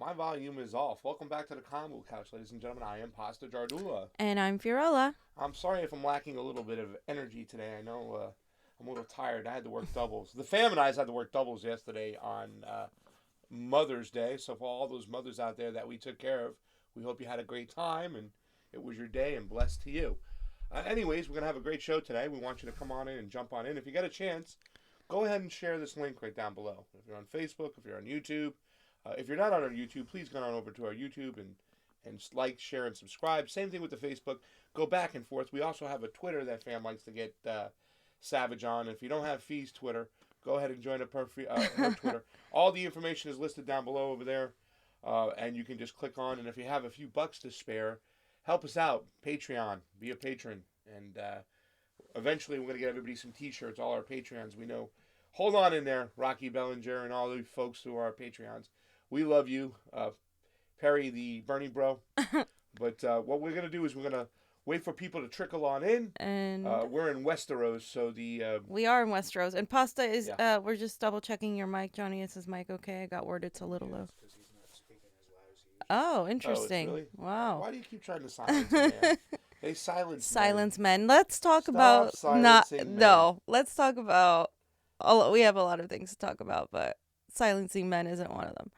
My volume is off. Welcome back to the CONVO couch, ladies and gentlemen. I am Pasta Jardula. And I'm Fiorella. I'm sorry if I'm lacking a little bit of energy today. I know I'm a little tired. I had to work doubles. The fam and I had to work doubles yesterday on Mother's Day. So for all those mothers out there that we took care of, we hope you had a great time and it was your day and blessed to you. Anyways, we're going to have a great show today. We want you to come on in and jump on in. If you get a chance, go ahead and share this link right down below. If you're on Facebook, if you're on YouTube. If you're not on our YouTube, please go on over to our YouTube and like, share, and subscribe. Same thing with the Facebook. Go back and forth. We also have a Twitter that fam likes to get savage on. If you don't have Fee's Twitter, go ahead and join her Twitter. All the information is listed down below over there, and you can just click on. And if you have a few bucks to spare, help us out. Patreon. Be a patron. And eventually we're going to get everybody some T-shirts, all our Patreons. We know. Hold on in there, Rocky Bellinger and all the folks who are our Patreons. We love you, Perry the Bernie bro. But what we're going to do is we're going to wait for people to trickle on in. And we're in Westeros, so the... we are in Westeros. And Pasta is, we're just double checking your mic. Johnny, is his mic okay? I got word it's a little low. He's not speaking as loud as he used to. Oh, interesting. Oh, really? Wow. Why do you keep trying to silence him, man? They silence men. Let's talk Stop about... silencing men. No, let's talk about... we have a lot of things to talk about, but silencing men isn't one of them.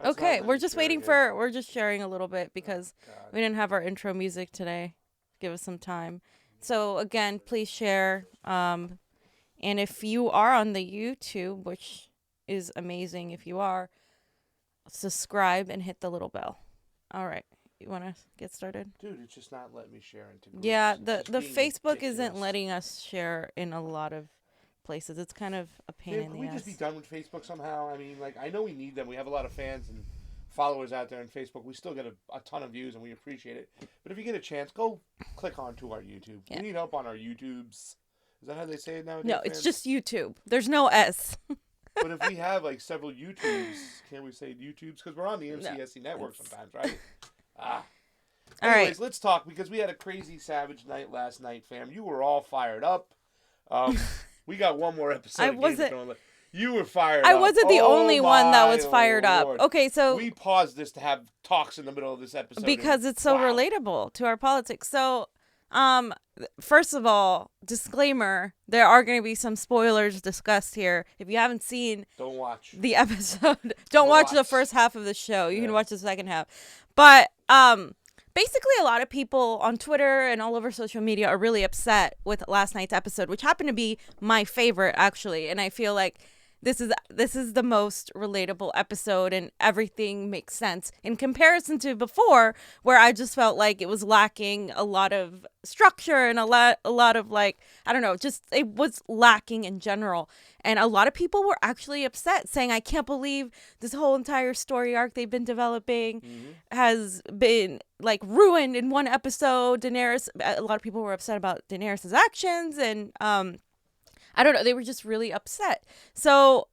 Okay, we're just waiting for, we're just sharing a little bit because we didn't have our intro music today. Give us some time. So again, please share. And if you are on the YouTube, which is amazing if you are, subscribe and hit the little bell. All right. You want to get started? Dude, it's just not letting me share into groups. Yeah, the Facebook ridiculous. isn't letting us share in a lot of places. It's kind of a pain in the ass. Can we just be done with Facebook somehow? I mean, like, I know we need them. We have a lot of fans and followers out there on Facebook. We still get a ton of views, and we appreciate it. But if you get a chance, go click onto our YouTube. Yeah. We need help on our YouTubes. Is that how they say it nowadays? No, it's just YouTube. There's no S. But if we have, like, several YouTubes, can't we say YouTubes? Because we're on the MCSC network sometimes, right? Anyways, let's talk, because we had a crazy savage night last night, fam. You were all fired up. We got one more episode. You were fired up. I wasn't the only one that was fired up. Okay, so we paused this to have talks in the middle of this episode. Because it's so relatable to our politics. So, first of all, disclaimer, there are going to be some spoilers discussed here. If you haven't seen don't watch the episode, don't watch the first half of the show. You can watch the second half. But basically, a lot of people on Twitter and all over social media are really upset with last night's episode, which happened to be my favorite, actually. And I feel like this is the most relatable episode, and everything makes sense in comparison to before, where I just felt like it was lacking a lot of structure and a lot of, like, I don't know, just it was lacking in general. And a lot of people were actually upset, saying, I can't believe this whole entire story arc they've been developing has been, like, ruined in one episode. Daenerys, a lot of people were upset about Daenerys' actions, and I don't know, they were just really upset. So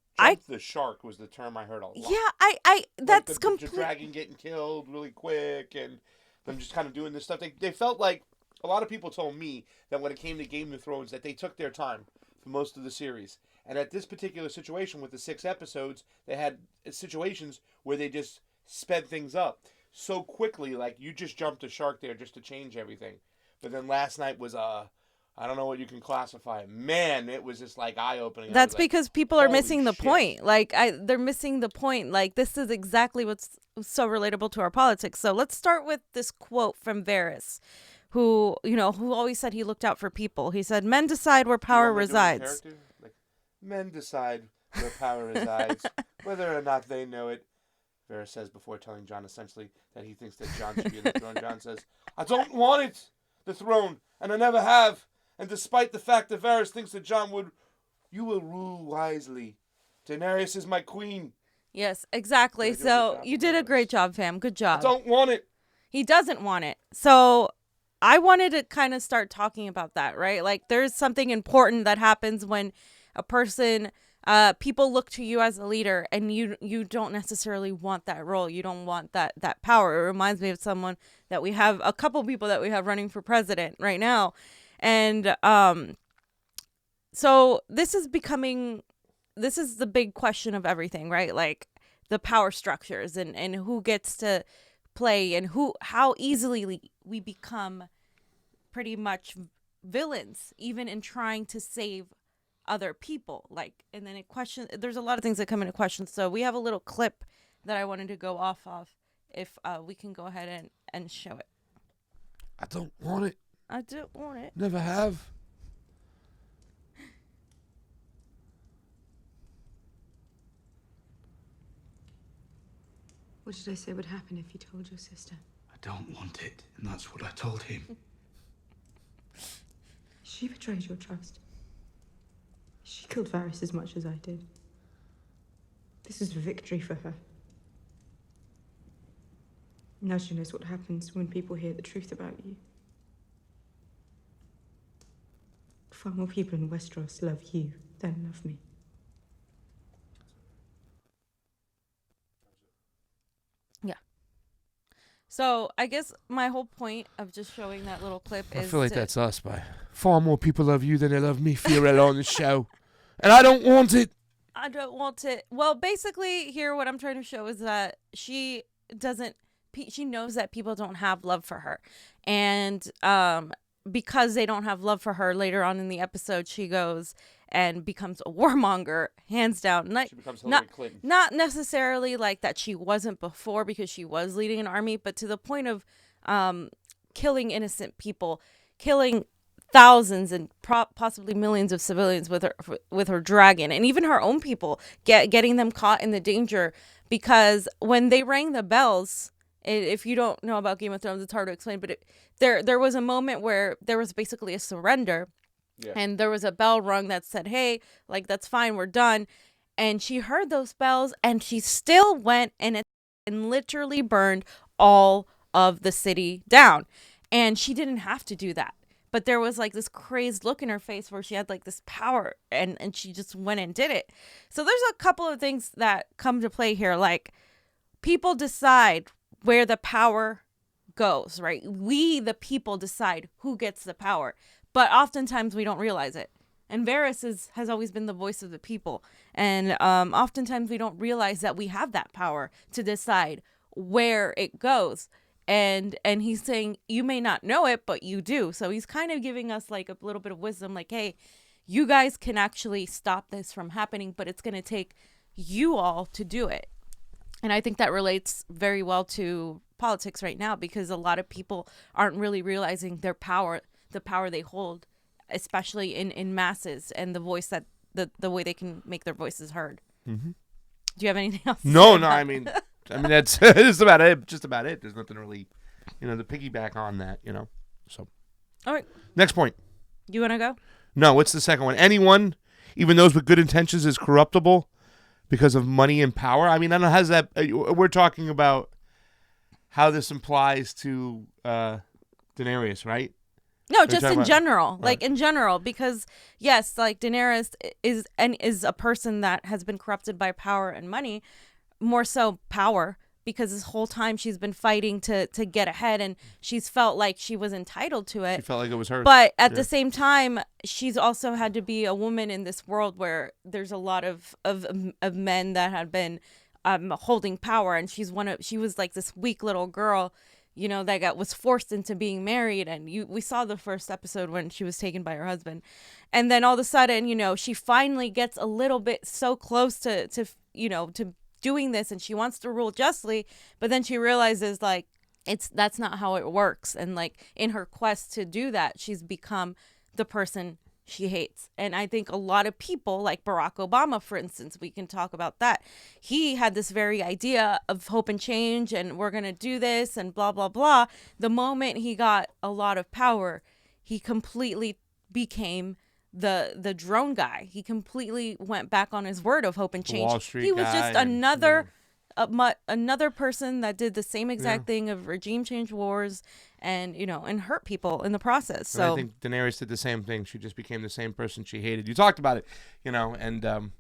the shark was the term I heard a lot. Yeah, that's like the dragon getting killed really quick, and them just kind of doing this stuff. They felt like, a lot of people told me that when it came to Game of Thrones, that they took their time for most of the series. And at this particular situation with the 6 episodes, they had situations where they just sped things up so quickly, like you just jumped a shark there just to change everything. But then last night was I don't know what you can classify. Man, it was just like eye-opening. That's because people are missing the point. Like, they're missing the point. Like, this is exactly what's so relatable to our politics. So let's start with this quote from Varys, who always said he looked out for people. He said, "Men decide where power resides." Like, men decide where power resides, whether or not they know it. Varys says before telling Jon essentially that he thinks that Jon should be in the throne. Jon says, "I don't want it, the throne, and I never have. And despite the fact that Varys thinks that you will rule wisely. Daenerys is my queen." Yes, exactly. So you did a great job, fam. Good job. I don't want it. He doesn't want it. So I wanted to kind of start talking about that, right? Like, there's something important that happens when a person, people look to you as a leader, and you don't necessarily want that role. You don't want that power. It reminds me of someone that we have, a couple people that we have running for president right now. And so this is becoming this is the big question of everything, right? Like the power structures and who gets to play and how easily we become pretty much villains, even in trying to save other people. Like, and then there's a lot of things that come into question. So we have a little clip that I wanted to go off of. If we can go ahead and show it. I don't want it. I don't want it. Never have. What did I say would happen if you told your sister? I don't want it, and that's what I told him. She betrayed your trust. She killed Varys as much as I did. This is a victory for her. Now she knows what happens when people hear the truth about you. Far more people in Westeros love you than love me. Yeah. So I guess my whole point of just showing that little clip is I feel like that's us, by far more people love you than they love me, Fiorella, on the show. And I don't want it. I don't want it. Well, basically here what I'm trying to show is that she knows that people don't have love for her. And because they don't have love for her, later on in the episode, she goes and becomes a warmonger, hands down. She becomes Hillary Clinton. Not necessarily like that she wasn't before, because she was leading an army, but to the point of killing innocent people, killing thousands and possibly millions of civilians with her dragon, and even her own people, getting them caught in the danger. Because when they rang the bells, if you don't know about Game of Thrones, it's hard to explain, but there was a moment where there was basically a surrender. Yeah. And there was a bell rung that said, hey, like, that's fine, we're done. And she heard those bells, and she still went and literally burned all of the city down. And she didn't have to do that. But there was like this crazed look in her face where she had like this power, and she just went and did it. So there's a couple of things that come to play here. Like, people decide where the power goes, right? We, the people, decide who gets the power. But oftentimes we don't realize it. And Varys has always been the voice of the people. And oftentimes we don't realize that we have that power to decide where it goes. And he's saying, you may not know it, but you do. So he's kind of giving us like a little bit of wisdom, like, hey, you guys can actually stop this from happening, but it's going to take you all to do it. And I think that relates very well to politics right now, because a lot of people aren't really realizing their power, the power they hold, especially in masses, and the voice that the way they can make their voices heard. Mm-hmm. Do you have anything else? No, I mean that's just about it. Just about it. There's nothing really, to piggyback on that. So, all right. Next point. You want to go? No. What's the second one? Anyone, even those with good intentions, is corruptible because of money and power. I mean, I don't know. How's that? We're talking about how this implies to Daenerys, right? No, just in general, in general, because yes, like Daenerys is a person that has been corrupted by power and money, more so power, because this whole time she's been fighting to get ahead, and she's felt like she was entitled to it. She felt like it was hers. But at the same time, she's also had to be a woman in this world where there's a lot of men that had been holding power, and she was like this weak little girl, that was forced into being married. And we saw the first episode when she was taken by her husband. And then all of a sudden, she finally gets a little bit so close to doing this, and she wants to rule justly, but then she realizes like that's not how it works. And like in her quest to do that, she's become the person she hates. And I think a lot of people, like Barack Obama, for instance, we can talk about that. He had this very idea of hope and change, and we're going to do this and blah, blah, blah. The moment he got a lot of power, he completely became the drone guy. He completely went back on his word of hope and change. Wall Street he was guy just another person that did the same exact thing of regime change wars and hurt people in the process. So and I think Daenerys did the same thing. She just became the same person she hated. You talked about it, and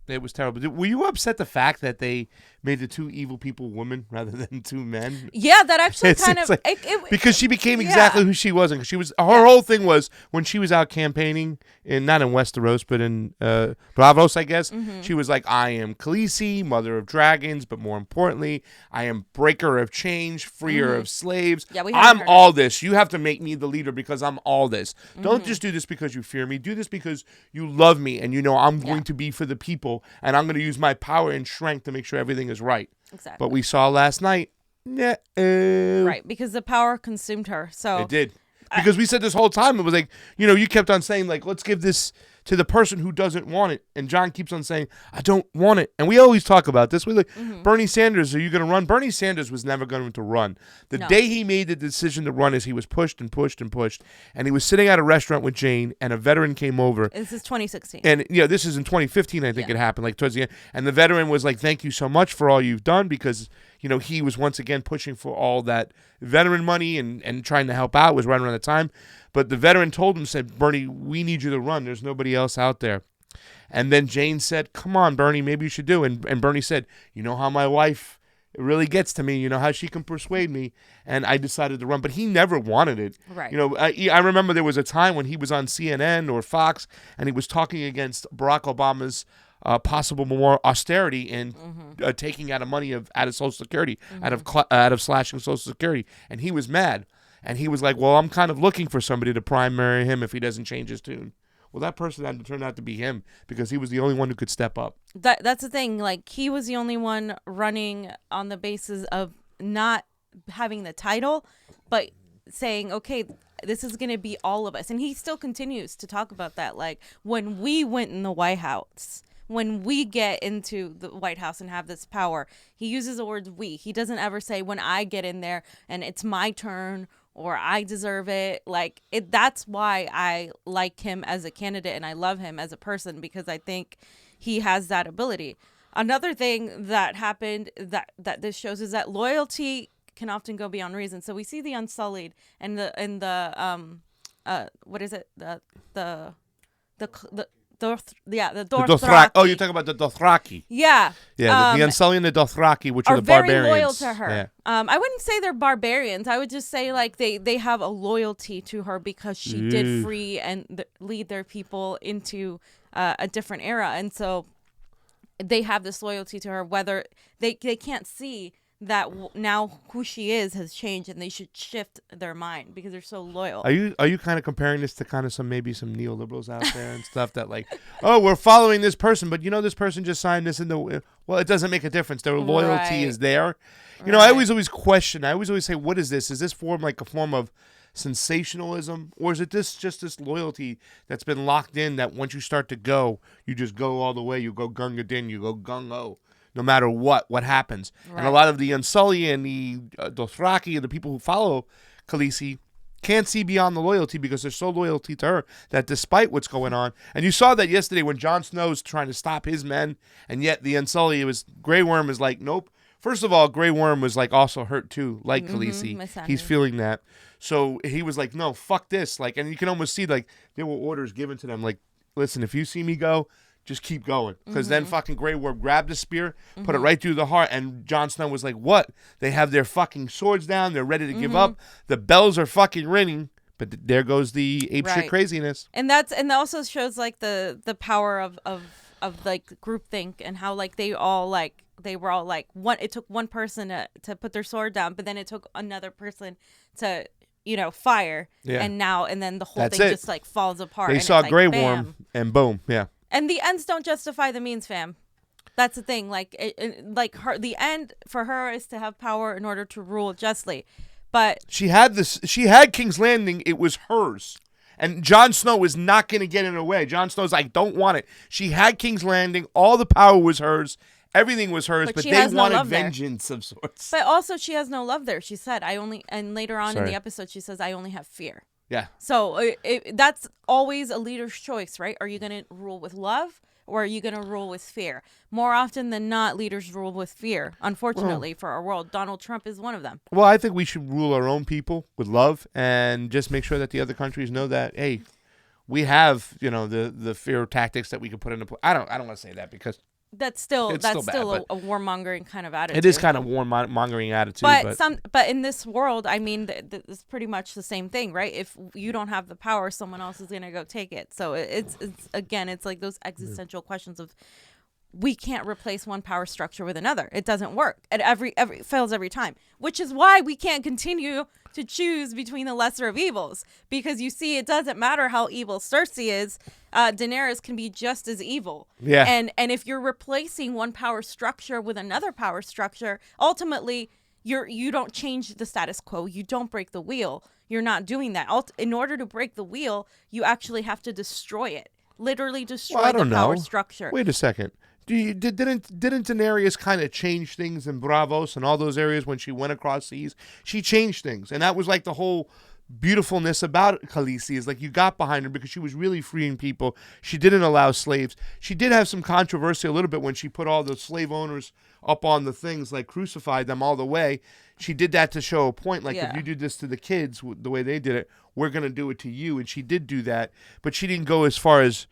It was terrible. Were you upset the fact that they made the two evil people women rather than two men? Yeah, that actually kind of like, because she became exactly who she was, and she was her whole thing was when she was out campaigning not in Westeros but in Bravos, I guess. She was like, I am Khaleesi, mother of dragons, but more importantly, I am breaker of change, freer of slaves. Yeah, I'm all this. You have to make me the leader because I'm all this. Don't just do this because you fear me. Do this because you love me and you know I'm going to be for the people, and I'm going to use my power and strength to make sure everything is right. Exactly. But we saw last night, right, because the power consumed her. So it did. Because we said this whole time, it was like, you kept on saying, like, let's give this to the person who doesn't want it. And John keeps on saying, I don't want it. And we always talk about this. We like, Bernie Sanders, are you going to run? Bernie Sanders was never going to run. The day he made the decision to run is he was pushed and pushed and pushed. And he was sitting at a restaurant with Jane, and a veteran came over. This is 2016. And, this is in 2015, I think it happened, like, towards the end. And the veteran was like, thank you so much for all you've done, because, he was once again pushing for all that veteran money and trying to help out. It was right around the time. But the veteran told him, said, Bernie, we need you to run. There's nobody else out there. And then Jane said, come on, Bernie, maybe you should do. And Bernie said, you know how my wife really gets to me. You know how she can persuade me. And I decided to run. But he never wanted it. Right. I remember there was a time when he was on CNN or Fox, and he was talking against Barack Obama's possible more austerity and taking out of money out of Social Security, out of slashing Social Security. And he was mad. And he was like, well, I'm kind of looking for somebody to primary him if he doesn't change his tune. Well, that person had to turn out to be him because he was the only one who could step up. That's the thing. Like, he was the only one running on the basis of not having the title, but saying, okay, this is going to be all of us. And he still continues to talk about that. Like, when we went in the White House, when we get into the White House and have this power, he uses the words we. He doesn't ever say when I get in there and it's my turn or I deserve it. Like, that's why I like him as a candidate and I love him as a person, because I think he has that ability. Another thing that happened that this shows is that loyalty can often go beyond reason. So we see the Unsullied and the what is it? The Dothraki. Oh, you're talking about the Dothraki. Yeah. Yeah, the Unsullied and the Dothraki, which are the barbarians. Very loyal to her. Yeah. I wouldn't say they're barbarians. I would just say, like, they have a loyalty to her because she did free and lead their people into a different era. And so they have this loyalty to her, whether they can't see that now who she is has changed, and they should shift their mind because they're so loyal. Are you kind of comparing this to kind of some neoliberals out there and stuff that, like, oh, we're following this person, but this person just signed this into, well, it doesn't make a difference. Their loyalty is there. I always question. I always say, what is this? Is this a form of sensationalism, or is it just this loyalty that's been locked in that once you start to go, you just go all the way. You go gunga din, you go gung ho. No matter what happens. Right. And a lot of the Unsullied and the Dothraki and the people who follow Khaleesi can't see beyond the loyalty because they're so loyalty to her that despite what's going on, and you saw that yesterday when Jon Snow's trying to stop his men, and yet the Unsullied, Grey Worm is like, nope. First of all, Grey Worm was like also hurt too, like Khaleesi. He's feeling that. So he was like, no, fuck this. Like, and you can almost see, like, there were orders given to them, like, listen, if you see me go, just keep going. Because then fucking Grey Worm grabbed the spear, put it right through the heart, and Jon Snow was like, what? They have their fucking swords down. They're ready to give up. The bells are fucking ringing. But there goes the apeshit craziness. And that also shows, like, the power of like, groupthink and how, like, they were all like one. It took one person to put their sword down, but then it took another person to fire. Yeah. And then the whole thing just, like, falls apart. They saw Grey Worm and boom. Yeah. And the ends don't justify the means, fam. That's the thing. Like, the end for her is to have power in order to rule justly. But she had King's Landing. It was hers. And Jon Snow was not going to get in her way. Jon Snow's like, don't want it. She had King's Landing. All the power was hers. Everything was hers, but they wanted vengeance of sorts. But also, she has no love there. She said, and later on in the episode, she says, I only have fear. Yeah. So that's always a leader's choice, right? Are you going to rule with love, or are you going to rule with fear? More often than not, leaders rule with fear, unfortunately, for our world. Donald Trump is one of them. Well, I think we should rule our own people with love and just make sure that the other countries know that, hey, we have, the fear tactics that we could put into play. I don't want to say that because that's still bad, a warmongering kind of attitude. it is kind of warmongering attitude. But in this world, I mean, it's pretty much the same thing, right? If you don't have the power, someone else is gonna go take it. So it's like those existential questions of, we can't replace one power structure with another. It doesn't work. It fails every time, which is why we can't continue to choose between the lesser of evils, because you see, it doesn't matter how evil Cersei is. Daenerys can be just as evil. Yeah. And if you're replacing one power structure with another power structure, ultimately you don't change the status quo. You don't break the wheel. You're not doing that. In order to break the wheel, you actually have to destroy it. Literally destroy the power structure. Wait a second. Didn't Daenerys kind of change things in Bravos and all those areas when she went across seas? She changed things, and that was like the whole beautifulness about Khaleesi, is like you got behind her because she was really freeing people. She didn't allow slaves. She did have some controversy a little bit when she put all the slave owners up on the things, like crucified them all the way. She did that to show a point, like, if you do this to the kids the way they did it, we're going to do it to you. And she did do that, but she didn't go as far as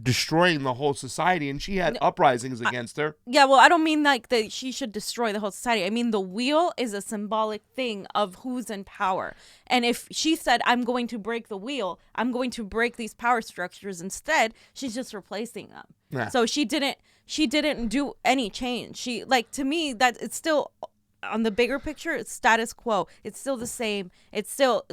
destroying the whole society, and she had uprisings against her. Yeah, well, I don't mean like that she should destroy the whole society. I mean, the wheel is a symbolic thing of who's in power. And if she said, I'm going to break the wheel, I'm going to break these power structures instead, she's just replacing them. Yeah. So she didn't do any change. She, like, to me, that it's still, on the bigger picture, it's status quo. It's still the same.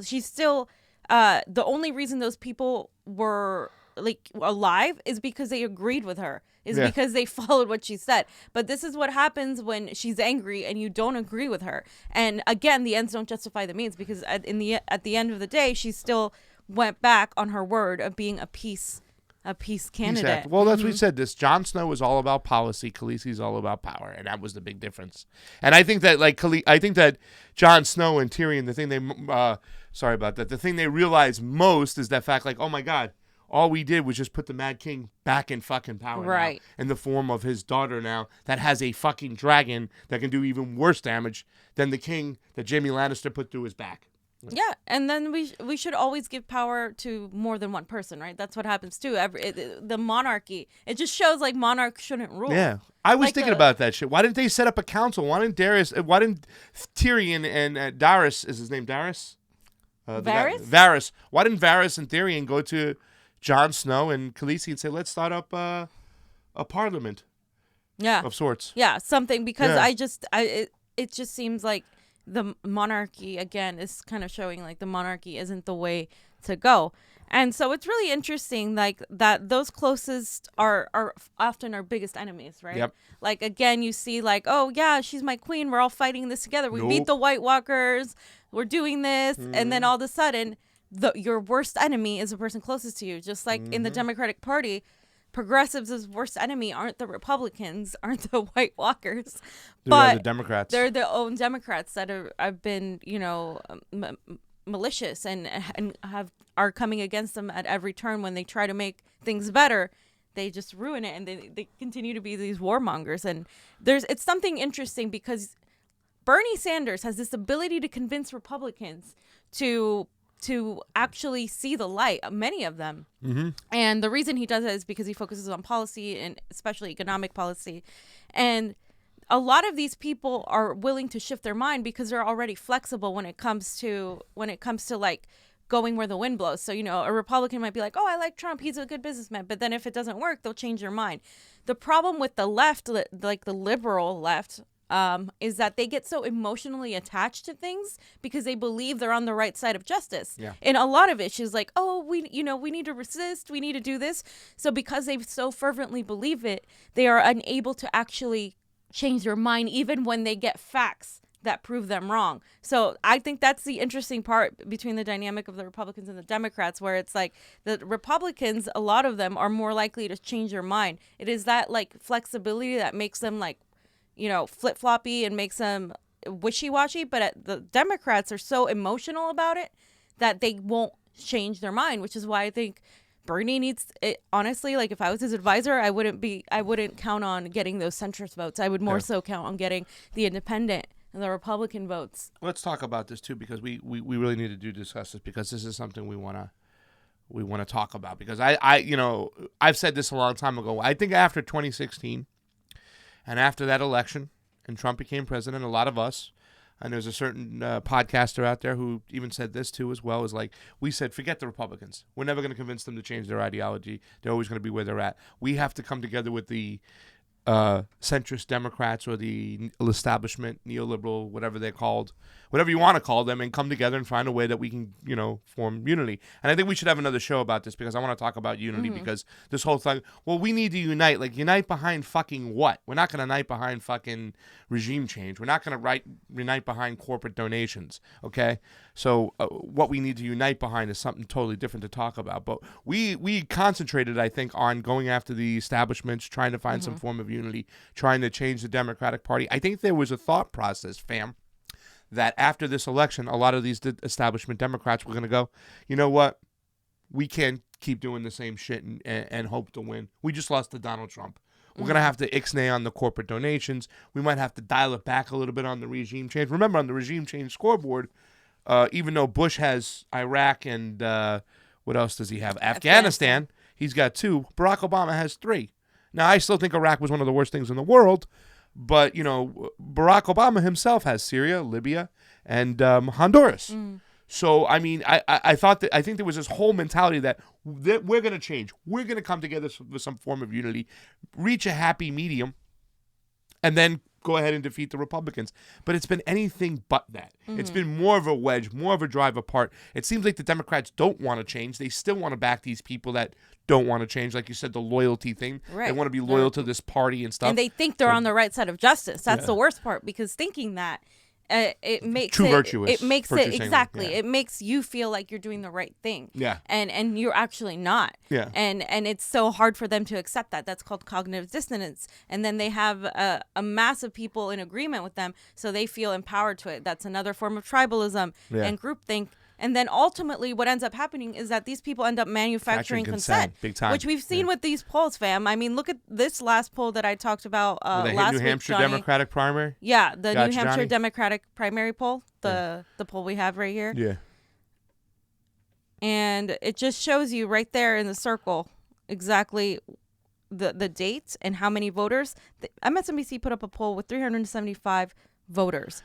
She's still, the only reason those people were like alive is because they agreed with her, because they followed what she said. But this is what happens when she's angry and you don't agree with her. And again, the ends don't justify the means, because at the end of the day, she still went back on her word of being a peace candidate. Exactly. Well, that's what we said. This Jon Snow is all about policy. Khaleesi's all about power, and that was the big difference. And I think that that Jon Snow and Tyrion, the thing the thing they realize most is that fact, like, oh my God, all we did was just put the Mad King back in fucking power, right? Now, in the form of his daughter now that has a fucking dragon that can do even worse damage than the king that Jaime Lannister put through his back. Yeah, and then we should always give power to more than one person, right? That's what happens too. The monarchy, it just shows like monarchs shouldn't rule. Yeah, I was thinking about that shit. Why didn't they set up a council? Why didn't Tyrion and Daenerys, is his name Daenerys? Varys. Why didn't Varys and Tyrion go to Jon Snow and Khaleesi and say, let's start up a parliament, of sorts. Yeah, something, because it just seems like the monarchy, again, is kind of showing like the monarchy isn't the way to go. And so it's really interesting, like, that those closest are often our biggest enemies, right? Yep. Like, again, you see like, oh yeah, she's my queen, we're all fighting this together. We beat the White Walkers, we're doing this, and then all of a sudden your worst enemy is the person closest to you. Just like in the Democratic Party, progressives' worst enemy aren't the Republicans, aren't the White Walkers, but the Democrats. They're their own Democrats that have been, malicious and are coming against them at every turn. When they try to make things better, they just ruin it, and they continue to be these warmongers. And it's something interesting, because Bernie Sanders has this ability to convince Republicans to actually see the light, many of them. Mm-hmm. And the reason he does that is because he focuses on policy, and especially economic policy. And a lot of these people are willing to shift their mind because they're already flexible when it comes to like going where the wind blows. So, a Republican might be like, oh, I like Trump, he's a good businessman. But then if it doesn't work, they'll change their mind. The problem with the left, like the liberal left, is that they get so emotionally attached to things because they believe they're on the right side of justice. Yeah. In a lot of issues, like, oh, we need to resist, we need to do this. So because they so fervently believe it, they are unable to actually change their mind, even when they get facts that prove them wrong. So I think that's the interesting part between the dynamic of the Republicans and the Democrats, where it's like the Republicans, a lot of them are more likely to change their mind. It is that like flexibility that makes them like, flip-floppy and makes them wishy-washy. But the Democrats are so emotional about it that they won't change their mind, which is why I think Bernie needs it. Honestly, like, if I was his advisor, I wouldn't count on getting those centrist votes. I would more so count on getting the independent and the Republican votes. Let's talk about this too, because we really need to discuss this, because this is something we want we want to talk about, because I've said this a long time ago. I think after 2016 and after that election and Trump became president, a lot of us, and there's a certain podcaster out there who even said this too as well, is like, we said, forget the Republicans. We're never going to convince them to change their ideology. They're always going to be where they're at. We have to come together with the centrist Democrats or the establishment, neoliberal, whatever they're called, whatever you want to call them, and come together and find a way that we can, form unity. And I think we should have another show about this, because I want to talk about unity, because this whole thing, well, we need to unite. Like, unite behind fucking what? We're not going to unite behind fucking regime change. We're not going to unite behind corporate donations, okay? So what we need to unite behind is something totally different to talk about. But we concentrated, I think, on going after the establishments, trying to find some form of unity, trying to change the Democratic Party. I think there was a thought process, fam, that after this election, a lot of these establishment Democrats were going to go, you know what? We can't keep doing the same shit and hope to win. We just lost to Donald Trump. We're going to have to ixnay on the corporate donations. We might have to dial it back a little bit on the regime change. Remember, on the regime change scoreboard, even though Bush has Iraq and what else does he have? Afghanistan. He's got 2. Barack Obama has 3. Now, I still think Iraq was one of the worst things in the world, but, Barack Obama himself has Syria, Libya, and Honduras. So, I mean, I think there was this whole mentality that we're going to change. We're going to come together with some form of unity, reach a happy medium, and then go ahead and defeat the Republicans. But it's been anything but that. It's been more of a wedge, more of a drive apart. It seems like the Democrats don't want to change. They still want to back these people that don't want to change. Like you said, the loyalty thing. Right. They want to be loyal to this party and stuff. And they think they're on the right side of justice. That's the worst part, because thinking that, it makes too virtuous. It makes it exactly. It makes you feel like you're doing the right thing. Yeah. And you're actually not. Yeah. And it's so hard for them to accept that. That's called cognitive dissonance. And then they have a mass of people in agreement with them, so they feel empowered to it. That's another form of tribalism and groupthink. And then ultimately what ends up happening is that these people end up manufacturing consent, big time. which we've seen with these polls, fam. I mean, look at this last poll that I talked about last week, New Hampshire Johnny. Democratic primary? Yeah, the Gotcha, New Hampshire Johnny. Democratic primary poll, the poll we have right here. Yeah. And it just shows you right there in the circle exactly the dates and how many voters. MSNBC put up a poll with 375 voters.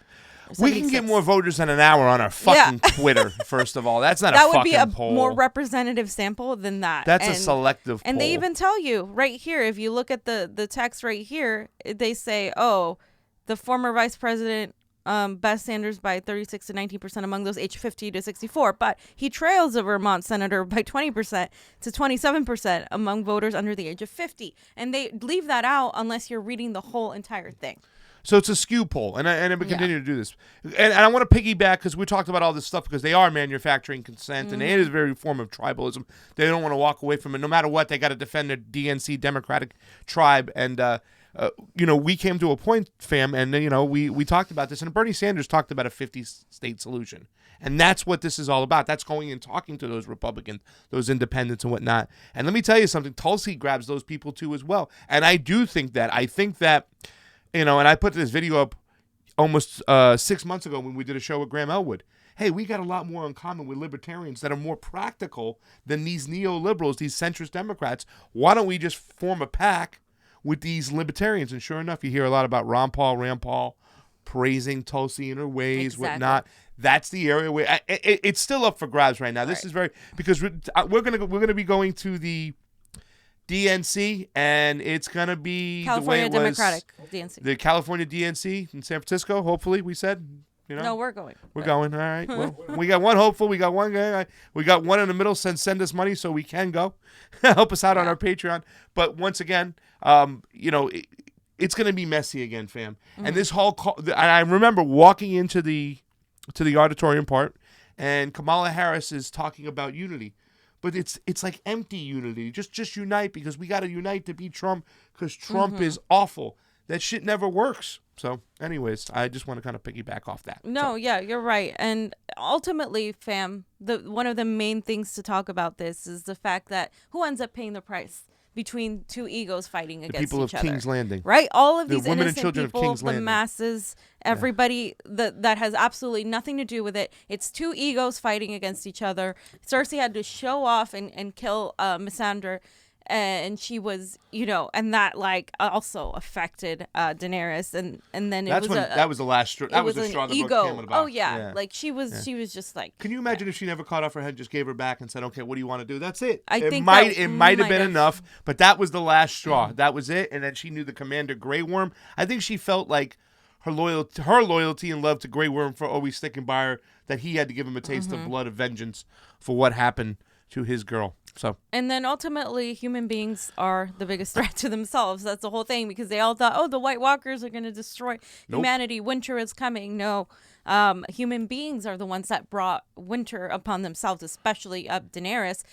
We can get more voters in an hour on our fucking Twitter, first of all. That's not that a fucking would be a poll. more representative sample than that. That's a selective poll. And they even tell you right here, if you look at the text right here, they say, oh, the former vice president best Sanders by 36 to 19% among those aged 50 to 64, but he trails a Vermont senator by 20% to 27% among voters under the age of 50. And they leave that out unless you're reading the whole entire thing. So it's a skew poll, and we continue to do this. And I want to piggyback, because we talked about all this stuff, because they are manufacturing consent, and it is a very form of tribalism. They don't want to walk away from it. No matter what, they got to defend their DNC Democratic tribe. And, we came to a point, fam, and, we talked about this, and Bernie Sanders talked about a 50-state solution. And that's what this is all about. That's going and talking to those Republicans, those independents and whatnot. And let me tell you something, Tulsi grabs those people too as well. And I do think that. I think that... and I put this video up almost 6 months ago when we did a show with Graham Elwood. Hey, we got a lot more in common with libertarians that are more practical than these neoliberals, these centrist Democrats. Why don't we just form a pack with these libertarians? And sure enough, you hear a lot about Rand Paul praising Tulsi in her ways, whatnot. That's the area where it's still up for grabs right now. This is very, because we're gonna be going to the DNC, and it's going to be California the way it Democratic was, DNC. the California DNC in San Francisco, hopefully, we said. No, we're going. We're going. All right. Well, we got one hopeful. We got one guy. We got one in the middle. Send us money so we can go. Help us out on our Patreon. But once again, it's going to be messy again, fam. And this whole I remember walking into the auditorium part, and Kamala Harris is talking about unity. But it's like empty unity. Just unite, because we got to unite to beat Trump, because Trump is awful. That shit never works. So, anyways, I just want to kind of piggyback off that. No, yeah, you're right. And ultimately, fam, one of the main things to talk about this is the fact that who ends up paying the price? between two egos fighting The against people each of other. King's Landing. Right? All of The these women and innocent children of people, King's the Landing. masses, everybody that has absolutely nothing to do with it. It's two egos fighting against each other. Cersei had to show off and kill Missandei, and she was, and that like also affected Daenerys, and then That's that was the last straw. That was the an straw that broke ego. Camelot back. Oh yeah, like she was just like. Can you imagine if she never cut off her head, just gave her back, and said, "Okay, what do you want to do?" That's it. I it think might that might have might been have- enough, but that was the last straw. That was it, and then she knew the Commander Grey Worm. I think she felt like her loyalty and love to Grey Worm for always sticking by her. That he had to give him a taste of blood of vengeance for what happened to his girl. So. And then ultimately, human beings are the biggest threat to themselves. That's the whole thing, because they all thought, oh, the White Walkers are going to destroy humanity. Winter is coming. No, human beings are the ones that brought winter upon themselves, especially Daenerys.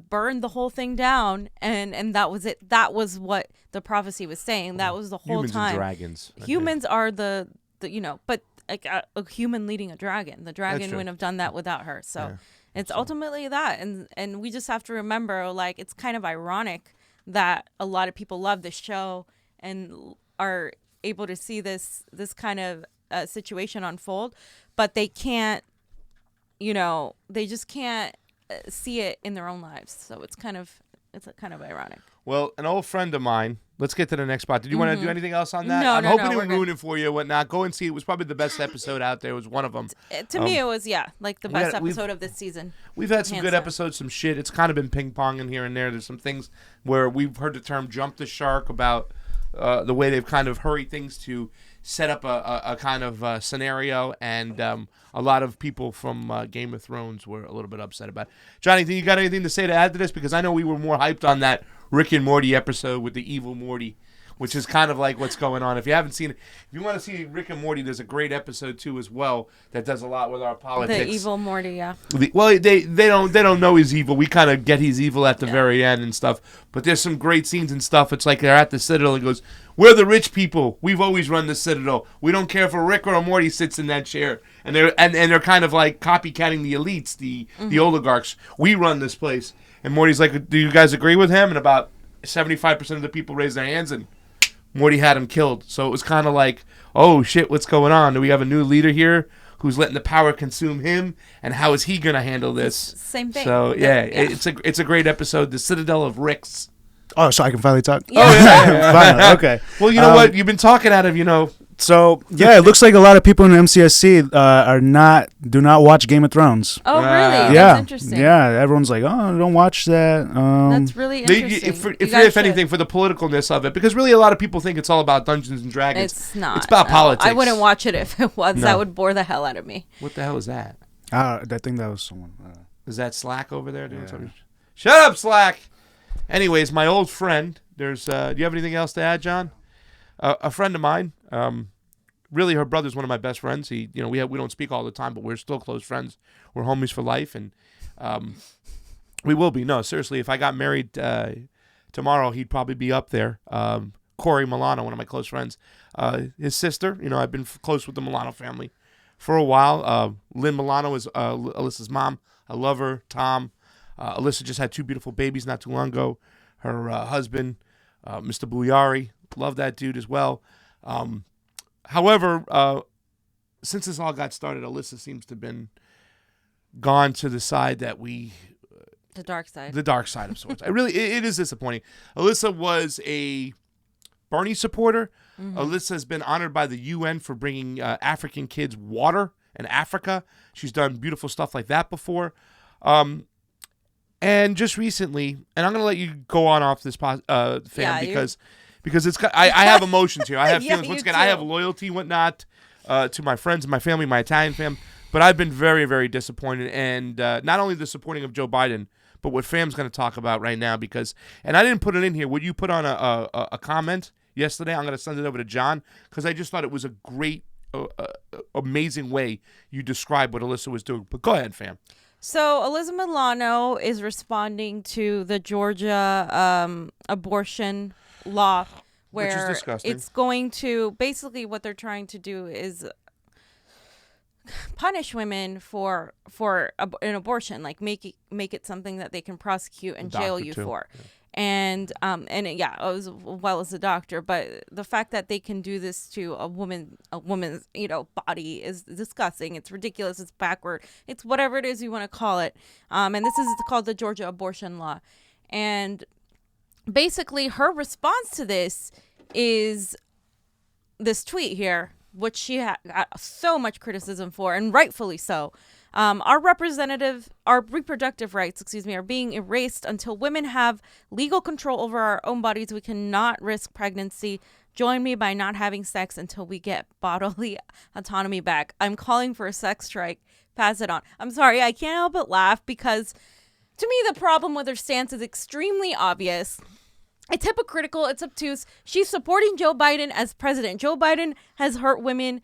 Burned the whole thing down, and that was it. That was what the prophecy was saying. That was the whole Humans time. and dragons. Humans are the but like a human leading a dragon. The dragon true. wouldn't have done that without her. So. Yeah. It's ultimately that, and we just have to remember, like, it's kind of ironic that a lot of people love this show and are able to see this kind of situation unfold, but they can't, they just can't see it in their own lives. So it's kind of ironic. Well, an old friend of mine. Let's get to the next spot. Did you want to do anything else on that? No, I'm no, hoping no, it we're would good. ruin it for you, whatnot. Go and see. It was probably the best episode out there. It was one of them. To me, it was like the best we've- episode of this season. We've had some Hands good down. episodes, some shit. It's kind of been ping-ponging here and there. There's some things where we've heard the term jump the shark about the way they've kind of hurried things to set up a kind of scenario, and a lot of people from Game of Thrones were a little bit upset about it. Johnny, you got anything to say to add to this? Because I know we were more hyped on that Rick and Morty episode with the evil Morty, which is kind of like what's going on. If you haven't seen it, if you want to see Rick and Morty, there's a great episode too as well that does a lot with our politics. The evil Morty, yeah. Well, they don't know he's evil. We kind of get he's evil at the very end and stuff. But there's some great scenes and stuff. It's like they're at the Citadel and goes, "We're the rich people. We've always run the Citadel. We don't care if a Rick or a Morty sits in that chair." And they're kind of like copycatting the elites, the oligarchs. We run this place. And Morty's like, "Do you guys agree with him?" And about 75% of the people raised their hands, and Morty had him killed. So it was kind of like, oh shit, what's going on? Do we have a new leader here who's letting the power consume him? And how is he going to handle this? Same thing. So it's a great episode, The Citadel of Ricks. Oh, so I can finally talk? Yeah. Oh, yeah. Finally, okay. Well, you know what? You've been talking out of, So, yeah, it looks like a lot of people in MCSC do not watch Game of Thrones. Oh, really? Yeah. That's interesting. Yeah, everyone's like, oh, don't watch that. That's really interesting. if anything, for the politicalness of it. Because really a lot of people think it's all about Dungeons and Dragons. It's not. It's about politics. I wouldn't watch it if it was. No. That would bore the hell out of me. What the hell is that? I think that was someone. Is that Slack over there doing Yeah. something? Shut up, Slack! Anyways, my old friend, do you have anything else to add, John? A friend of mine, really her brother's one of my best friends. We don't speak all the time, but we're still close friends. We're homies for life, and we will be. No, seriously, if I got married tomorrow, he'd probably be up there. Corey Milano, one of my close friends. His sister, I've been close with the Milano family for a while. Lynn Milano is Alyssa's mom. I love her. Tom. Alyssa just had 2 beautiful babies not too long ago. Her husband, Mr. Bouillari, love that dude as well. However, since this all got started, Alyssa seems to have been gone to the side that the dark side of sorts. It is disappointing. Alyssa was a Bernie supporter. Mm-hmm. Alyssa has been honored by the UN for bringing African kids water in Africa. She's done beautiful stuff like that before. And just recently, and I'm going to let you go on off this fam, because it's I have emotions here. I have feelings. Once again, I have loyalty, whatnot, to my friends and my family, my Italian fam. But I've been very, very disappointed, and not only disappointing of Joe Biden, but what fam's going to talk about right now. And I didn't put it in here. Would you put on a comment yesterday? I'm going to send it over to John because I just thought it was a great, amazing way you described what Alyssa was doing. But go ahead, fam. So Alyssa Milano is responding to the Georgia abortion law, Which is where disgusting. it's going to basically what they're trying to do is punish women for an abortion, like make it something that they can prosecute and jail you Doctor, too. for. Yeah. yeah, as well as a doctor. But the fact that they can do this to a woman's body is disgusting. It's ridiculous. It's backward. It's whatever it is you want to call it. And this is called the Georgia abortion law. And basically, her response to this is this tweet here, which she got so much criticism for, and rightfully so. Our reproductive rights, are being erased until women have legal control over our own bodies. We cannot risk pregnancy. Join me by not having sex until we get bodily autonomy back. I'm calling for a sex strike. Pass it on. I'm sorry, I can't help but laugh because to me the problem with her stance is extremely obvious. It's hypocritical. It's obtuse. She's supporting Joe Biden as president. Joe Biden has hurt women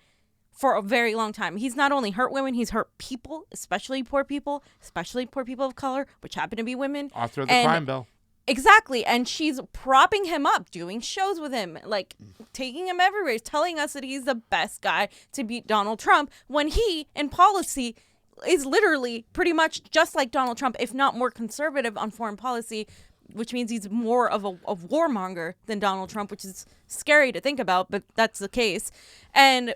for a very long time. He's not only hurt women, he's hurt people, especially poor people of color, which happen to be women. Author of the crime bill. Exactly. And she's propping him up, doing shows with him, like taking him everywhere, telling us that he's the best guy to beat Donald Trump when he, in policy, is literally pretty much just like Donald Trump, if not more conservative on foreign policy, which means he's more of a warmonger than Donald Trump, which is scary to think about, but that's the case. And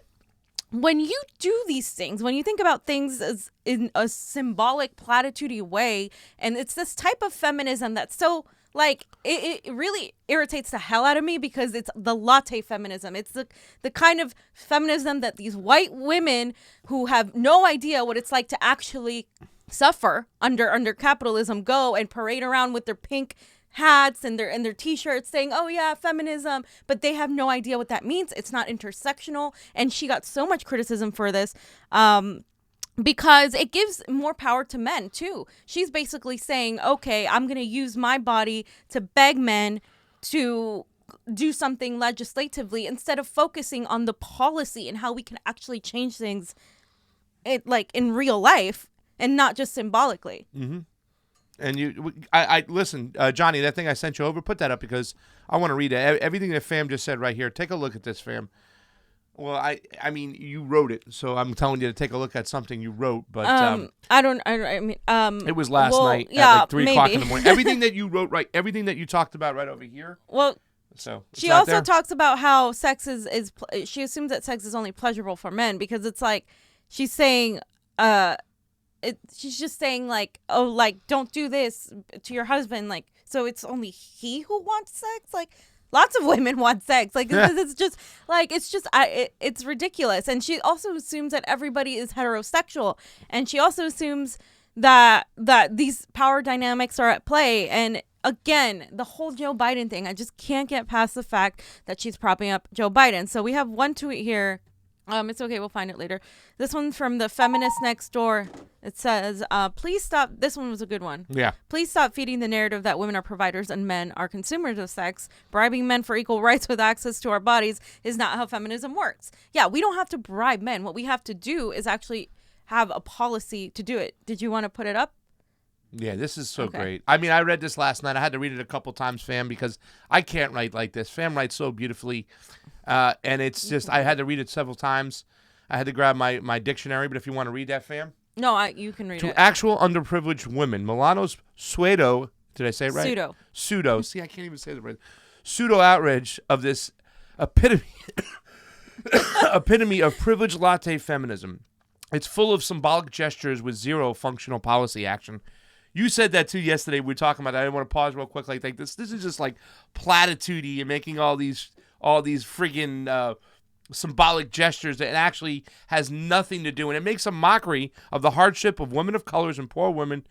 when you do these things, when you think about things as in a symbolic, platitude-y way, and it's this type of feminism that's so, like, it really irritates the hell out of me because it's the latte feminism. It's the kind of feminism that these white women who have no idea what it's like to actually suffer under capitalism go and parade around with their pink hats and their t-shirts saying, oh yeah, feminism, but they have no idea what that means. It's not intersectional. And she got so much criticism for this because it gives more power to men too. She's basically saying, okay, I'm going to use my body to beg men to do something legislatively instead of focusing on the policy and how we can actually change things in real life and not just symbolically. Mm-hmm. And I listen, Johnny, that thing I sent you over, put that up because I want to read it. Everything that Fam just said right here. Take a look at this, Fam. Well, I mean, you wrote it, so I'm telling you to take a look at something you wrote. But it was last night at like 3 o'clock in the morning. Everything that you wrote, right? Everything that you talked about right over here. Well, so she also talks about how sex is. She assumes that sex is only pleasurable for men because it's like she's saying, she's just saying like, oh, like don't do this to your husband, like so it's only he who wants sex. Like lots of women want sex. Like it's ridiculous. And she also assumes that everybody is heterosexual, and she also assumes that these power dynamics are at play. And again, the whole Joe Biden thing, I just can't get past the fact that she's propping up Joe Biden. So we have one tweet here. It's okay, we'll find it later. This one's from the feminist next door. It says, please stop. This one was a good one. Yeah. Please stop feeding the narrative that women are providers and men are consumers of sex. Bribing men for equal rights with access to our bodies is not how feminism works. Yeah, we don't have to bribe men. What we have to do is actually have a policy to do it. Did you want to put it up? Yeah, this is so great. I mean, I read this last night. I had to read it a couple times, Fam, because I can't write like this. Fam writes so beautifully. And it's just, I had to read it several times. I had to grab my dictionary, but if you want to read that, Fam. No, you can read it. To actual underprivileged women, Milano's pseudo, did I say it right? Pseudo. See, I can't even say the right. Pseudo outrage of this epitome of privileged latte feminism. It's full of symbolic gestures with zero functional policy action. You said that too yesterday. We were talking about that. I didn't want to pause real quick. Like this is just like platitude-y and making all these friggin' symbolic gestures that actually has nothing to do. And it makes a mockery of the hardship of women of colors and poor women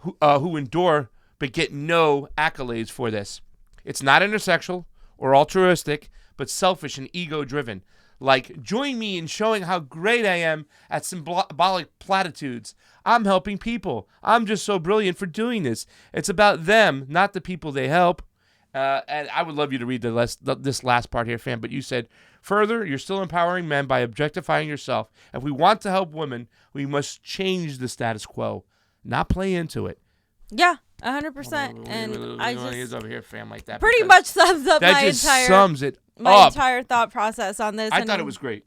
who endure but get no accolades for this. It's not intersexual or altruistic, but selfish and ego-driven. Like, join me in showing how great I am at symbolic platitudes. I'm helping people. I'm just so brilliant for doing this. It's about them, not the people they help. And I would love you to read this last part here, Fam. But you said, further, you're still empowering men by objectifying yourself. If we want to help women, we must change the status quo, not play into it. Yeah, 100%. And I just over here, Fam, like that. Pretty much sums up my entire thought process on this. I thought it was great.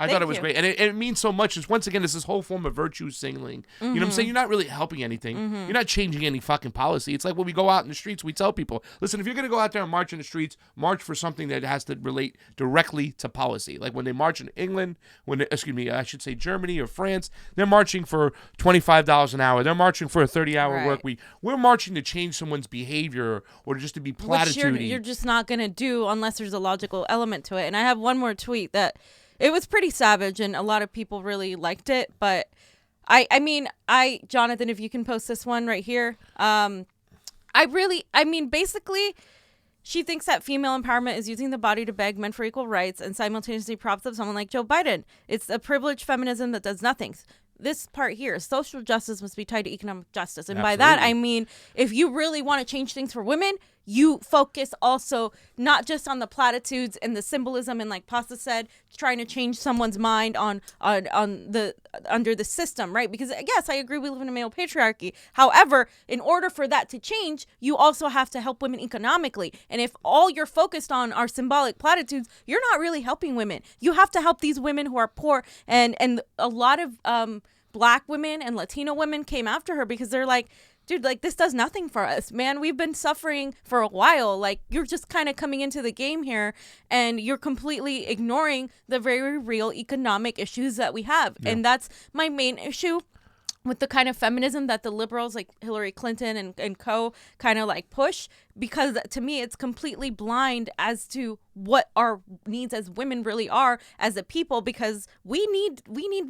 I thought it was great. And it means so much. It's, once again, it's this whole form of virtue signaling. You know what I'm saying? You're not really helping anything. You're not changing any fucking policy. It's like when we go out in the streets, we tell people, listen, if you're going to go out there and march in the streets, march for something that has to relate directly to policy. Like when they march in England, I should say Germany or France, they're marching for $25 an hour. They're marching for a 30-hour work week. We're marching to change someone's behavior or just to be platitudey. Which you're just not going to do unless there's a logical element to it. And I have one more tweet that it was pretty savage and a lot of people really liked it. But I mean, Jonathan, if you can post this one right here. Basically, she thinks that female empowerment is using the body to beg men for equal rights and simultaneously props up someone like Joe Biden. It's a privileged feminism that does nothing. This part here, social justice must be tied to economic justice. And by that, I mean, if you really want to change things for women, you focus also not just on the platitudes and the symbolism and, like Pasta said, trying to change someone's mind on the under the system, right? Because yes, I agree we live in a male patriarchy. However, in order for that to change, you also have to help women economically. And if all you're focused on are symbolic platitudes, you're not really helping women. You have to help these women who are poor, and a lot of Black women and Latino women came after her because they're like, dude, like, this does nothing for us, man. We've been suffering for a while. Like, you're just kind of coming into the game here and you're completely ignoring the very real economic issues that we have. Yeah. And that's my main issue with the kind of feminism that the liberals like Hillary Clinton and co kind of like push, because to me it's completely blind as to what our needs as women really are as a people, because we need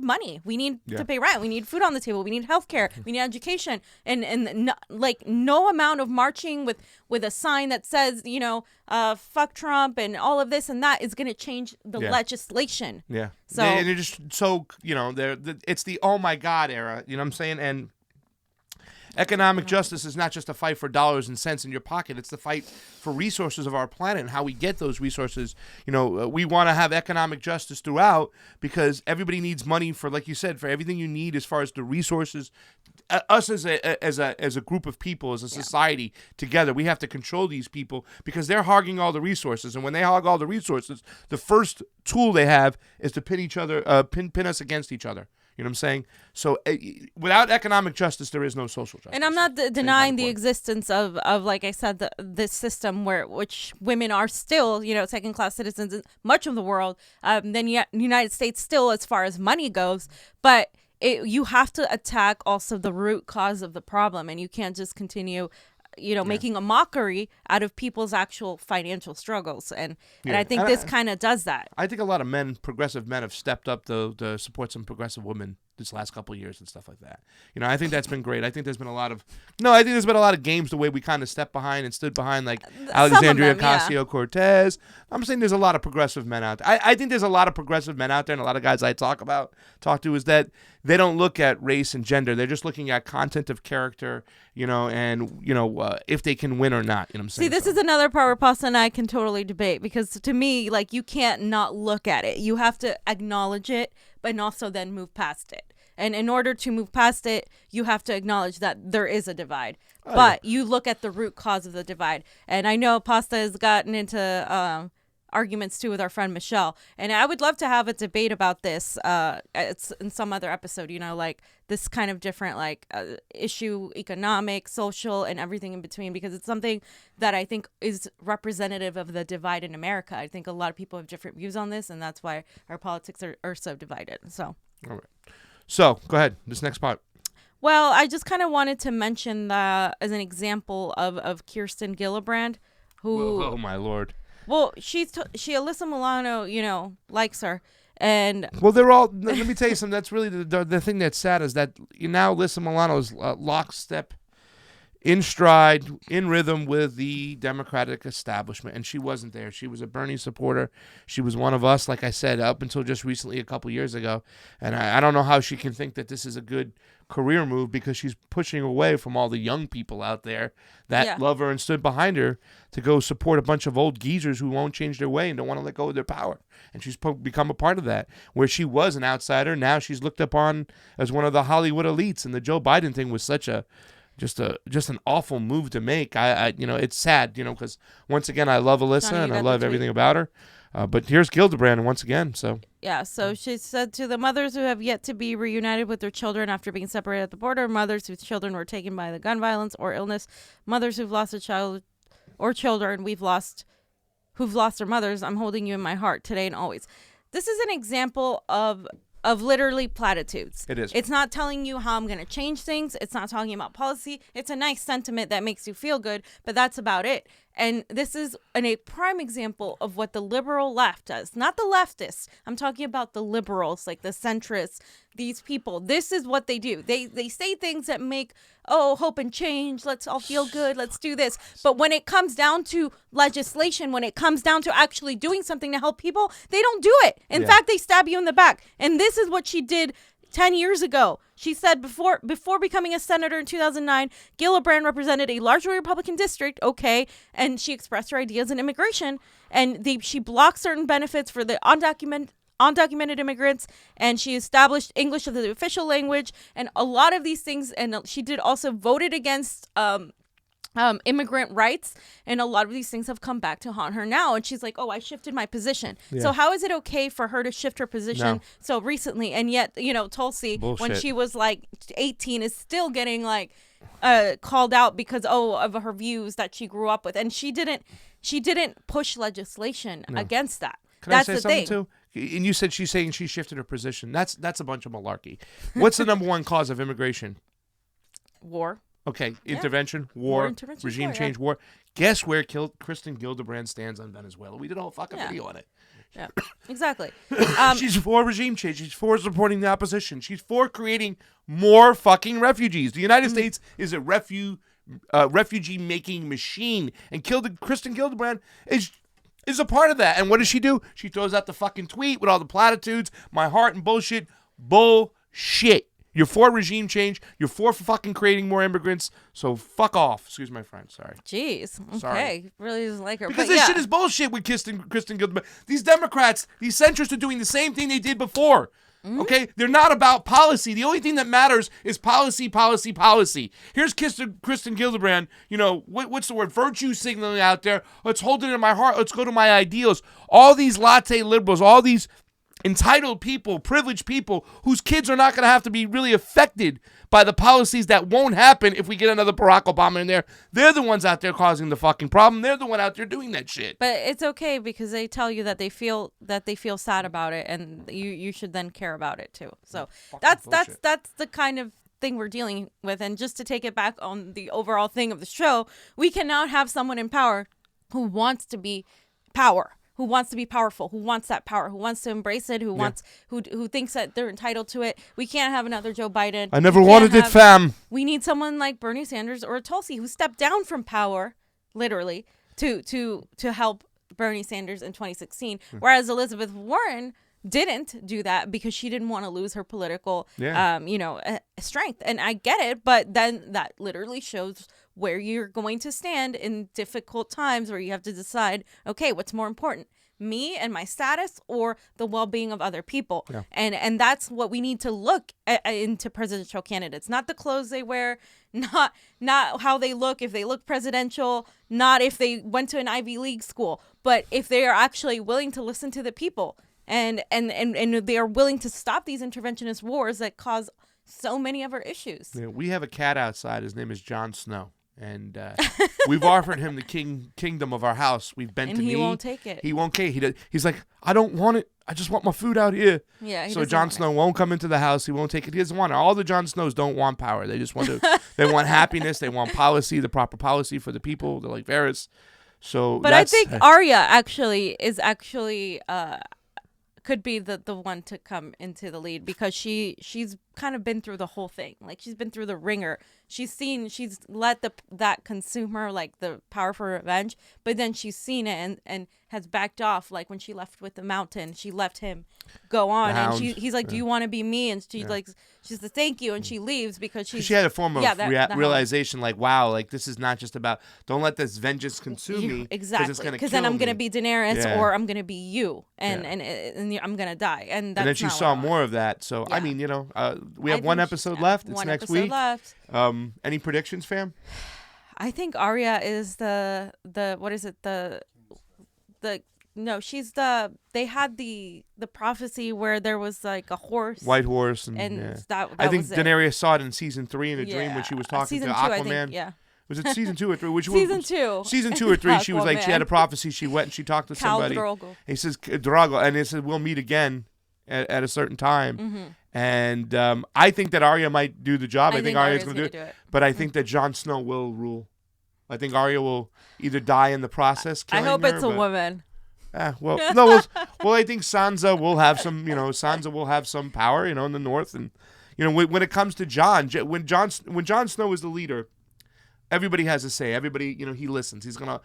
money, we need to pay rent, we need food on the table, we need healthcare, we need education, and no amount of marching with a sign that says fuck Trump and all of this and that is going to change the legislation. So and you're just so it's the oh my god era, you know what I'm saying? And economic justice is not just a fight for dollars and cents in your pocket. It's the fight for resources of our planet and how we get those resources. We want to have economic justice throughout because everybody needs money for, like you said, for everything you need as far as the resources. Us as a group of people, as a society together, we have to control these people because they're hogging all the resources. And when they hog all the resources, the first tool they have is to pin us against each other. You know what I'm saying? So without economic justice, there is no social justice. And I'm not denying the existence of like I said, this system which women are still, second-class citizens in much of the world, than yet United States still as far as money goes. But you have to attack also the root cause of the problem, and you can't just continue making a mockery out of people's actual financial struggles. And I think this kind of does that. I think a lot of progressive men have stepped up to support some progressive women this last couple of years and stuff like that. I think that's been great. I think there's been a lot of games the way we kind of stepped behind and stood behind, like Alexandria Ocasio-Cortez. I'm saying there's a lot of progressive men out there. I think there's a lot of progressive men out there, and a lot of guys I talk to is that they don't look at race and gender. They're just looking at content of character, if they can win or not. You know what I'm saying? See, this is another part where Pasta and I can totally debate, because to me, like, you can't not look at it. You have to acknowledge it, but also then move past it. And in order to move past it, you have to acknowledge that there is a divide. But you look at the root cause of the divide. And I know Pasta has gotten into arguments too with our friend Michelle, and I would love to have a debate about this it's in some other episode, like this kind of different issue, economic, social, and everything in between, because it's something that I think is representative of the divide in America. I think a lot of people have different views on this, and that's why our politics are so divided. So all right, so go ahead, this next part. Well, I just kind of wanted to mention that as an example of Kirsten Gillibrand, who oh my lord. Well, Alyssa Milano, likes her, and well, they're all. Let me tell you something. That's really the thing that's sad is that now Alyssa Milano is lockstep, in stride, in rhythm with the Democratic establishment, and she wasn't there. She was a Bernie supporter. She was one of us, like I said, up until just recently, a couple years ago. And I don't know how she can think that this is a good career move, because she's pushing away from all the young people out there that love her and stood behind her to go support a bunch of old geezers who won't change their way and don't want to let go of their power. And she's become a part of that. Where she was an outsider, now she's looked upon as one of the Hollywood elites. And the Joe Biden thing was such a just an awful move to make. I it's sad, because once again I love Alyssa Johnny, and I love everything about her. But here's Gildebrand once again. So yeah, so she said to the mothers who have yet to be reunited with their children after being separated at the border, mothers whose children were taken by the gun violence or illness, mothers who've lost a child or children who've lost their mothers, I'm holding you in my heart today and always. This is an example of literally platitudes. It is. It's not telling you how I'm going to change things. It's not talking about policy. It's a nice sentiment that makes you feel good, but that's about it. And this is a prime example of what the liberal left does. Not the leftists. I'm talking about the liberals, like the centrists, these people. This is what they do. They say things that make, hope and change. Let's all feel good. Let's do this. But when it comes down to legislation, when it comes down to actually doing something to help people, they don't do it. In fact, they stab you in the back. And this is what she did 10 years ago. She said before becoming a senator in 2009, Gillibrand represented a largely Republican district, and she expressed her ideas in immigration, and she blocked certain benefits for the undocumented immigrants, and she established English as the official language, and a lot of these things, and she did also voted against immigrant rights, and a lot of these things have come back to haunt her now, and she's like, I shifted my position. So how is it okay for her to shift her position so recently, and yet Tulsi, when she was like 18, is still getting like called out because of her views that she grew up with, and she didn't push legislation against that. That's I say the something thing too? And you said she's saying she shifted her position. That's a bunch of malarkey. What's the number one cause of immigration? War. Okay, intervention, war, intervention, regime change, war. Guess where Kristen Gillibrand stands on Venezuela? We did a whole fucking video on it. Yeah, exactly. She's for regime change. She's for supporting the opposition. She's for creating more fucking refugees. The United States is a refugee-making machine, and Kristen Gillibrand is a part of that. And what does she do? She throws out the fucking tweet with all the platitudes, my heart and bullshit. Bullshit. You're for regime change. You're for fucking creating more immigrants. So fuck off. Excuse my French. Sorry. Jeez. Okay. Sorry. Really doesn't like her. Because this shit is bullshit with Kristen Gillibrand. These Democrats, these centrists are doing the same thing they did before. Okay? They're not about policy. The only thing that matters is policy, policy, policy. Here's Kristen Gillibrand, what's the word? Virtue signaling out there. Let's hold it in my heart. Let's go to my ideals. All these latte liberals, all these entitled people, privileged people whose kids are not going to have to be really affected by the policies that won't happen if we get another Barack Obama in there. They're the ones out there causing the fucking problem. They're the one out there doing that shit. But it's okay because they tell you that they feel sad about it, and you should then care about it too. So that's the kind of thing we're dealing with. And just to take it back on the overall thing of the show, we cannot have someone in power who wants to be power. Who wants to be powerful, who wants that power, who wants to embrace it, who thinks that they're entitled to it. We can't have another Joe Biden. I never wanted it, fam. We need someone like Bernie Sanders or Tulsi who stepped down from power, literally, to help Bernie Sanders in 2016. Whereas Elizabeth Warren didn't do that because she didn't want to lose her political, strength. And I get it, but then that literally shows where you're going to stand in difficult times where you have to decide, okay, what's more important, me and my status or the well-being of other people? Yeah. And that's what we need to look into presidential candidates, not the clothes they wear, not how they look, if they look presidential, not if they went to an Ivy League school, but if they are actually willing to listen to the people and they are willing to stop these interventionist wars that cause so many of our issues. Yeah, we have a cat outside. His name is Jon Snow. And we've offered him the kingdom of our house. We've bent to knee. And he won't take it. He won't take. He's like, I don't want it. I just want my food out here. Yeah. So Jon Snow won't come into the house. He won't take it. He doesn't want it. All the Jon Snows don't want power. They just want to. They want happiness. They want policy, the proper policy for the people. They're like Varys. So. But I think Arya actually could be the one to come into the lead because she's kind of been through the whole thing. Like she's been through the ringer. She's let that consume her, like the power for revenge, but then she's seen it and has backed off. Like when she left with the Mountain, she let him go on, and he's like, do you want to be me? And she's like, she's the thank you, and she leaves because she had a form of realization, like, wow, like this is not just about, don't let this vengeance consume me. Exactly, because then I'm gonna be Daenerys or I'm gonna be you, and I'm gonna die. And then she saw more of that. So I mean, we have one episode left. It's next week. Any predictions, fam? I think Arya is the what is it the no, she's they had the prophecy where there was like a horse, White horse, and yeah. that I think was it. Daenerys saw it in season 3 in a dream when she was talking to Season 2, Aquaman. I think, yeah. Was it season 2 or 3? Which Season one? 2. Season 2 or 3. She was like, she had a Aquaman. prophecy. She went and she talked to Khal somebody. Drogo. He says Drago, and it said we'll meet again at a certain time. Mm-hmm. And I think that Arya might do the job. I think Arya's going to do do it. But I think that Jon Snow will rule. I think Arya will either die in the process. I hope it's a but, woman. Well, no. Well, I think Sansa will have some. Sansa will have some power. In the north, and when it comes to Jon, when Jon Snow is the leader, everybody has a say. Everybody, he listens. He's gonna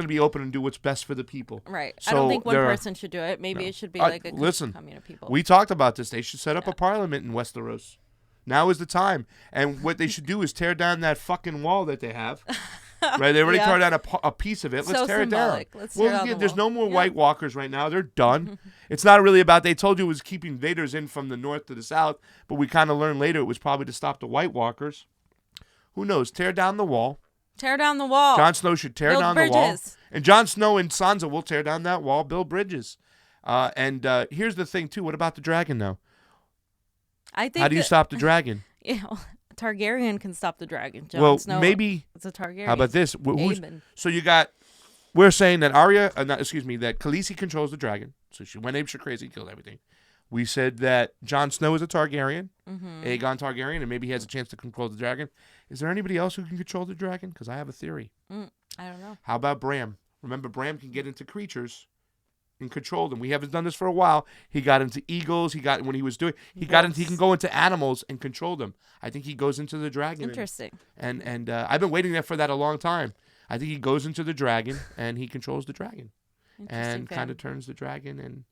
be open and do what's best for the people. Right. So I don't think one person should do it. Maybe it should be like a commune of people. We talked about this. They should set up a parliament in Westeros. Now is the time. And what they should do is tear down that fucking wall that they have. Right? They already tore down a piece of it. Let's tear symbolic. it down. Let's tear down the there's wall. no more White Walkers right now. They're done. It's not really about, they told you it was keeping invaders in from the north to the south, but we kind of learned later it was probably to stop the White Walkers. Who knows? Tear down the wall. Tear down the wall. Jon Snow should tear Build down bridges. the wall. And Jon Snow and Sansa will tear down that wall, build bridges. And here's the thing, too. What about the dragon, though? I think How do you stop the dragon? A Targaryen can stop the dragon. Jon Snow, maybe. It's a Targaryen. How about this? Aemon. So we're saying that that Khaleesi controls the dragon. So she went apeshit crazy, killed everything. We said that Jon Snow is a Targaryen, Aegon Targaryen, and maybe he has a chance to control the dragon. Is there anybody else who can control the dragon? Because I have a theory. I don't know. How about Bram? Remember, Bram can get into creatures and control them. We haven't done this for a while. He got into eagles. He can go into animals and control them. I think he goes into the dragon. Interesting. And I've been waiting there for that a long time. I think he goes into the dragon and he controls the dragon and kind of turns the dragon. And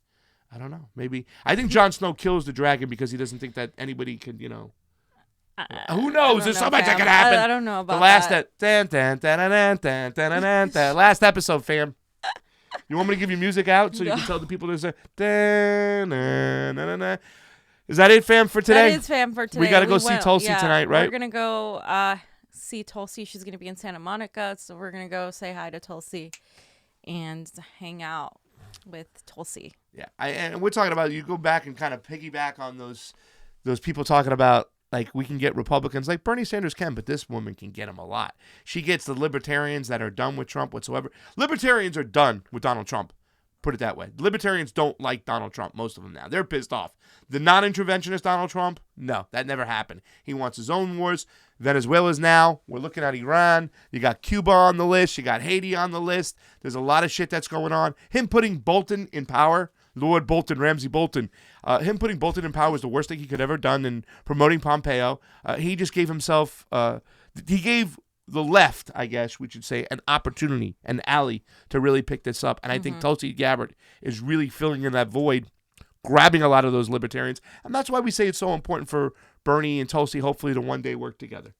I don't know. Maybe I think Jon Snow kills the dragon because he doesn't think that anybody could, who knows? There's so much that could happen. I don't know about the last that last episode, fam. You want me to give you music out so you can tell the people there's a Is that it, fam, for today? That is, fam, for today. We got to go see Tulsi tonight, right? We're going to go see Tulsi. She's going to be in Santa Monica, so we're going to go say hi to Tulsi and hang out with Tulsi. Yeah, and we're talking about, you go back and kind of piggyback on those people talking about, like, we can get Republicans, like Bernie Sanders can, but this woman can get them a lot. She gets the libertarians that are done with Trump whatsoever. Libertarians are done with Donald Trump. Put it that way. Libertarians don't like Donald Trump, most of them now. They're pissed off. The non-interventionist Donald Trump, no, that never happened. He wants his own wars. Venezuela's now. We're looking at Iran. You got Cuba on the list. You got Haiti on the list. There's a lot of shit that's going on. Him putting Bolton in power, Lord Bolton, Ramsey Bolton, him putting Bolton in power was the worst thing he could ever done in promoting Pompeo. He just gave himself, he gave the left, I guess we should say, an opportunity, an alley to really pick this up. And I think Tulsi Gabbard is really filling in that void, grabbing a lot of those libertarians. And that's why we say it's so important for Bernie and Tulsi hopefully to one day work together.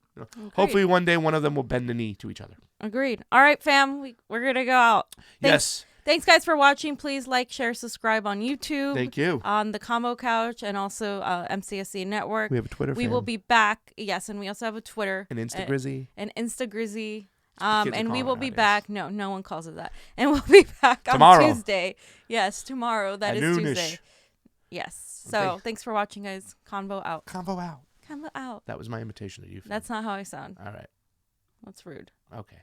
Hopefully one day one of them will bend the knee to each other. Agreed. All right, fam. We're going to go out. Yes. Thanks, guys, for watching. Please like, share, subscribe on YouTube. Thank you. On the Combo Couch and also MCSC Network. We have a Twitter. We will be back. Yes, and we also have a Twitter. An Instagrizzy. And we will be back. No one calls it that. And we'll be back tomorrow. On Tuesday. Yes, tomorrow. That is noonish. Tuesday. Yes. So thanks for watching, guys. Convo out. Convo out. Convo out. That was my invitation to you. That's not how I sound. All right. That's rude. Okay.